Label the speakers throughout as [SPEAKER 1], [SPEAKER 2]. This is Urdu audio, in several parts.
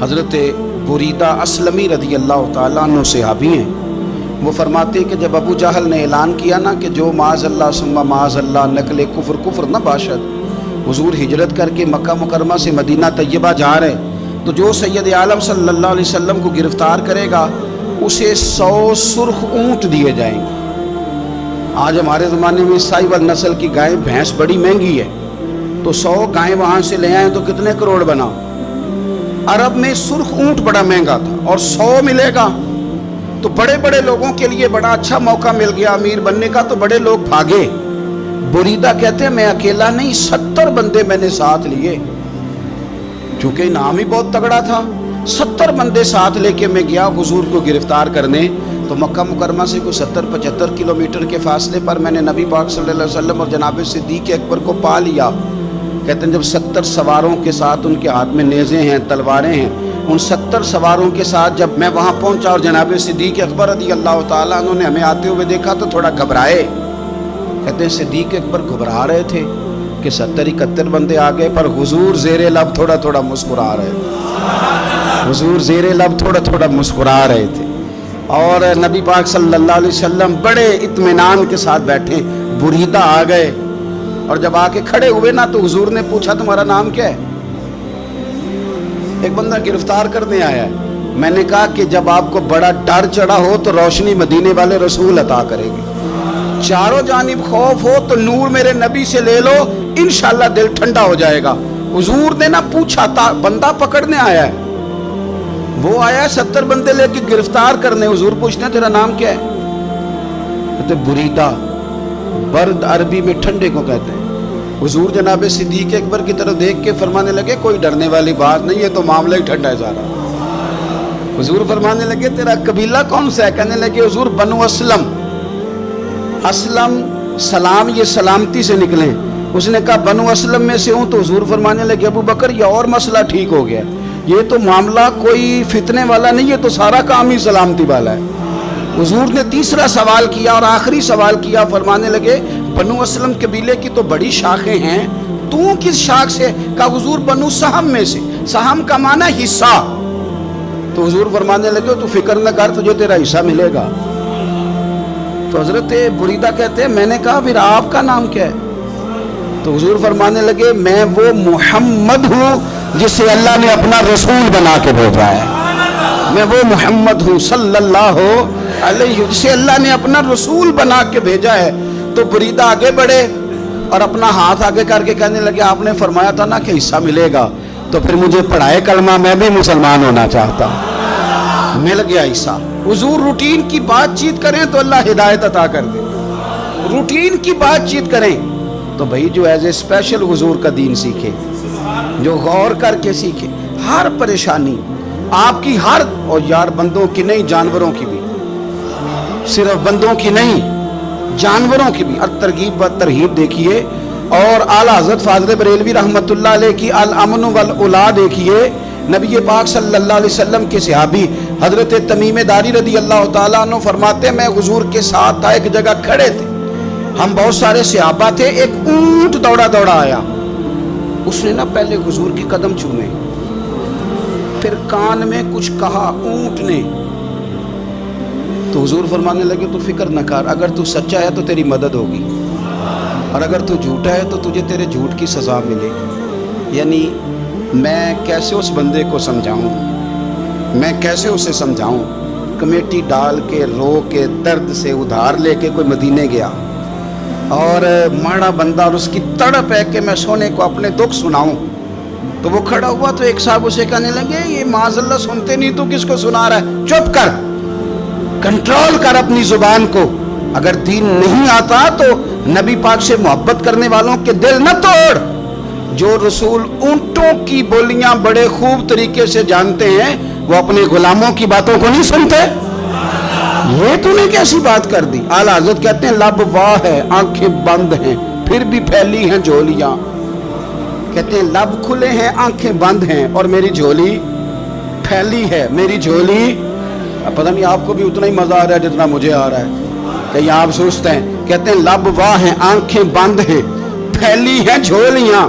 [SPEAKER 1] حضرت بریدہ اسلمی رضی اللہ تعالیٰ عنہ صحابی ہیں، وہ فرماتے ہیں کہ جب ابو جہل نے اعلان کیا نا کہ جو معاذ اللہ ثم معاذ اللہ نقل کفر نہ باشد، حضور ہجرت کر کے مکہ مکرمہ سے مدینہ طیبہ جا رہے، تو جو سید عالم صلی اللہ علیہ وسلم کو گرفتار کرے گا اسے 100 سرخ اونٹ دیے جائیں گے۔ آج ہمارے زمانے میں سائیول نسل کی گائے بھینس بڑی مہنگی ہے، تو 100 گائیں وہاں سے لے آئیں تو کتنے کروڑ بنا۔ عرب میں سرخ اونٹ بڑا مہنگا تھا اور 100 ملے گا تو بڑے بڑے لوگوں کے لیے بڑا اچھا موقع مل گیا امیر بننے کا، تو بڑے لوگ بھاگے۔ بریدہ کہتے ہیں میں اکیلا نہیں، 70 بندے میں نے ساتھ لیے، چونکہ انعام ہی بہت تگڑا تھا۔ 70 بندے ساتھ لے کے میں گیا حضور کو گرفتار کرنے، تو مکہ مکرمہ سے کوئی 70-75 کلومیٹر کے فاصلے پر میں نے نبی پاک صلی اللہ علیہ وسلم اور جناب صدیق اکبر کو پا لیا۔ کہتے ہیں جب 70 سواروں کے ساتھ، ان کے ہاتھ میں نیزے ہیں، تلواریں ہیں، ان 70 سواروں کے ساتھ جب میں وہاں پہنچا اور جناب صدیق اکبر رضی اللہ تعالیٰ عنہ نے ہمیں آتے ہوئے دیکھا تو تھوڑا گھبرائے۔ کہتے ہیں صدیق اکبر گھبرا رہے تھے کہ 70-71 بندے آ گئے، پر حضور زیر لب تھوڑا تھوڑا مسکرا رہے تھے، حضور زیر لب تھوڑا تھوڑا مسکرا رہے تھے، اور نبی پاک صلی اللہ علیہ وسلم بڑے اطمینان کے ساتھ بیٹھے۔ بریدہ آ گئے اور جب آ کے کھڑے ہوئے نا تو حضور نے پوچھا تمہارا نام کیا ہے؟ ایک بندہ گرفتار کرنے آیا ہے۔ میں نے کہا کہ جب آپ کو بڑا ڈر چڑھا ہو تو روشنی مدینے والے رسول عطا کرے گے، چاروں جانب خوف ہو تو نور میرے نبی سے لے لو، انشاءاللہ دل ٹھنڈا ہو جائے گا۔ حضور نے نہ پوچھا تھا، بندہ پکڑنے آیا ہے، وہ آیا 70 بندے لے کے گرفتار کرنے، حضور پوچھتے ہیں تیرا نام کیا ہے؟ کہتے بریدہ، برد عربی میں ٹھنڈے کو کہتے ہیں۔ حضور جناب صدیق اکبر کی طرف دیکھ کے فرمانے لگے کوئی ڈرنے والی بات نہیں ہے، تو معاملہ ہی ٹھنڈا ہے سارا۔ حضور فرمانے لگے تیرا قبیلہ کون سا ہے؟ کہنے لگے حضور بنو اسلم۔ اسلم سلام، یہ سلامتی سے نکلیں۔ اس نے کہا بنو اسلم میں سے ہوں، تو حضور فرمانے لگے ابو بکر یہ اور مسئلہ ٹھیک ہو گیا، یہ تو معاملہ کوئی فتنے والا نہیں ہے، تو سارا کام ہی سلامتی والا ہے۔ حضور نے تیسرا سوال کیا اور آخری سوال کیا، فرمانے لگے بنو اسلم قبیلے کی تو بڑی شاخیں ہیں، تو کس شاخ سے؟ کہا حضور بنو سہم میں سے۔ سہم کا معنی حصہ، تو حضور فرمانے لگے تو فکر نہ کر، تجھے تیرا حصہ ملے گا۔ تو حضرت بریدہ کہتے ہیں میں نے کہا پھر آپ کا نام کیا ہے؟ تو حضور فرمانے لگے میں وہ محمد ہوں جسے اللہ نے اپنا رسول بنا کے بھیجا ہے، میں وہ محمد ہوں صلی اللہ علیہ، جسے اللہ نے اپنا رسول بنا کے بھیجا ہے۔ تو بریدہ آگے بڑھے اور اپنا ہاتھ آگے کر کے کہنے لگے آپ نے فرمایا تھا نا کہ حصہ ملے گا، تو پھر مجھے پڑھائے کلمہ، میں بھی مسلمان ہونا چاہتا ہوں۔ مل گیا حصہ۔ حضور روٹین کی بات چیت کریں تو اللہ ہدایت عطا کر دے، روٹین کی بات چیت کریں تو بھائی جو ایز اے اسپیشل حضور کا دین سیکھے، جو غور کر کے سیکھے، ہر پریشانی آپ کی، ہر، اور یار بندوں کی نہیں جانوروں کی بھی، صرف بندوں کی نہیں جانوروں کی بھی، ترغیب و ترہیب دیکھیے۔ اور اعلیٰ حضرت فاضل بریلوی رحمۃ اللہ علیہ کی الامن والاولا دیکھیے۔ نبی پاک صلی اللہ علیہ وسلم کے صحابی حضرت تمیم داری رضی اللہ تعالیٰ عنہ فرماتے میں حضور کے ساتھ تھا، ایک جگہ کھڑے تھے، ہم بہت سارے صحابہ تھے، ایک اونٹ دوڑا دوڑا آیا، اس نے نا پہلے حضور کی قدم چومے، پھر کان میں کچھ کہا اونٹ نے، تو حضور فرمانے لگے تو فکر نہ کر، اگر تو سچا ہے تو تیری مدد ہوگی، اور اگر تو جھوٹا ہے تو تجھے تیرے جھوٹ کی سزا ملے گی۔ یعنی میں کیسے اس بندے کو سمجھاؤں، میں کیسے اسے سمجھاؤں؟ کمیٹی ڈال کے رو کے درد سے ادھار لے کے کوئی مدینے گیا، اور ماڑا بندہ، اور اس کی تڑپ ہے کہ میں سونے کو اپنے دکھ سناؤں، تو وہ کھڑا ہوا تو ایک صاحب اسے کہنے لگے یہ معاذ اللہ سنتے نہیں تو کس کو سنا رہا ہے؟ چپ کر، کنٹرول کر اپنی زبان کو، اگر دین نہیں آتا تو نبی پاک سے محبت کرنے والوں کے دل نہ توڑ۔ جو رسول اونٹوں کی بولیاں بڑے خوب طریقے سے جانتے ہیں، وہ اپنے غلاموں کی باتوں کو نہیں سنتے۔ یہ تو نے کیسی بات کر دی؟ اعلیٰ حضرت کہتے ہیں لب واہ ہے، آنکھیں بند ہیں، پھر بھی پھیلی ہیں جھولیاں۔ کہتے ہیں لب کھلے ہیں، آنکھیں بند ہیں، اور میری جھولی پھیلی ہے، میری جھولی۔ پتہ نہیں آپ کو بھی اتنا ہی مزہ آ رہا ہے جتنا مجھے آ رہا ہے، کہ یہاں آپ سوچتے ہیں۔ کہتے ہیں لب واہ ہیں، آنکھیں بند ہیں، پھیلی ہیں جھولیاں۔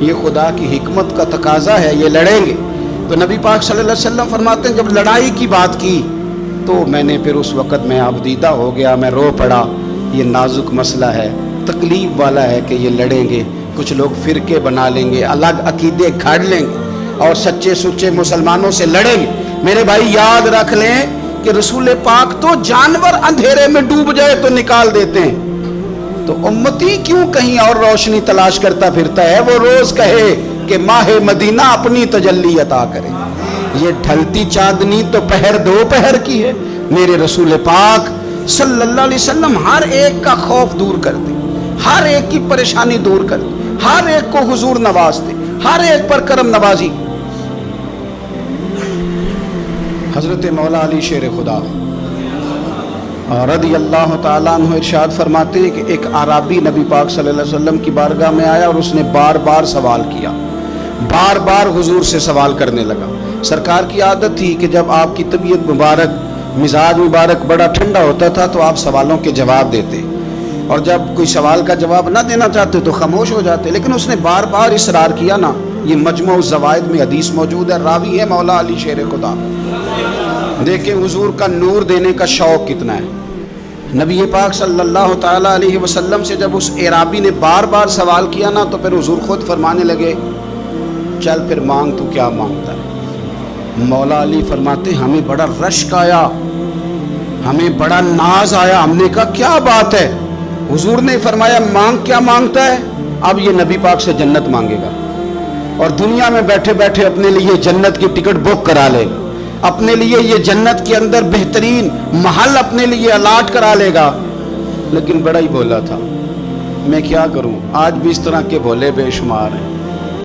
[SPEAKER 1] یہ خدا کی حکمت کا تقاضا ہے، یہ لڑیں گے۔ تو نبی پاک صلی اللہ علیہ وسلم فرماتے ہیں جب لڑائی کی بات کی تو میں نے پھر اس وقت میں آبدیدہ ہو گیا، میں رو پڑا۔ یہ نازک مسئلہ ہے، تکلیف والا ہے کہ یہ لڑیں گے، کچھ لوگ فرقے بنا لیں گے، الگ عقیدے گھڑ لیں گے اور سچے سچے مسلمانوں سے لڑیں گے۔ میرے بھائی یاد رکھ لیں کہ رسول پاک تو جانور اندھیرے میں ڈوب جائے تو نکال دیتے ہیں، تو امتی کیوں کہیں اور روشنی تلاش کرتا پھرتا ہے؟ وہ روز کہے کہ ماہ مدینہ اپنی تجلی عطا کرے۔ یہ ڈھلتی چاندنی تو پہر دو پہر کی ہے۔ میرے رسول پاک صلی اللہ علیہ وسلم ہر ایک کا خوف دور کر دے، ہر ایک کی پریشانی دور کر دے، ہر ایک کو حضور نواز دے، ہر ایک پر کرم نوازی۔ حضرت مولا علی شیر خدا رضی اللہ تعالیٰ عنہ ارشاد فرماتے ہیں کہ ایک اعرابی نبی پاک صلی اللہ علیہ وسلم کی بارگاہ میں آیا اور اس نے بار بار سوال کیا، بار بار حضور سے سوال کرنے لگا۔ سرکار کی عادت تھی کہ جب آپ کی طبیعت مبارک، مزاج مبارک بڑا ٹھنڈا ہوتا تھا تو آپ سوالوں کے جواب دیتے، اور جب کوئی سوال کا جواب نہ دینا چاہتے تو خاموش ہو جاتے۔ لیکن اس نے بار بار اصرار کیا نا۔ یہ مجموع الزوائد میں حدیث موجود ہے، راوی ہے مولا علی شیر خدا۔ دیکھیں حضور کا نور دینے کا شوق کتنا ہے۔ نبی پاک صلی اللہ تعالیٰ علیہ وسلم سے جب اس اعرابی نے بار بار سوال کیا نا تو پھر حضور خود فرمانے لگے چل پھر مانگ، تو کیا مانگتا ہے؟ مولا علی فرماتے ہمیں بڑا رشک آیا، ہمیں بڑا ناز آیا، ہم نے کہا کیا بات ہے؟ حضور نے فرمایا مانگ، کیا مانگتا ہے؟ اب یہ نبی پاک سے جنت مانگے گا اور دنیا میں بیٹھے بیٹھے اپنے لیے جنت کی ٹکٹ بک کرا لے گا، اپنے لیے یہ جنت کے اندر بہترین محل اپنے لیے الاٹ کرا لے گا۔ لیکن بڑا ہی بولا تھا۔ میں کیا کروں، آج بھی اس طرح کے بھولے بے شمار ہیں۔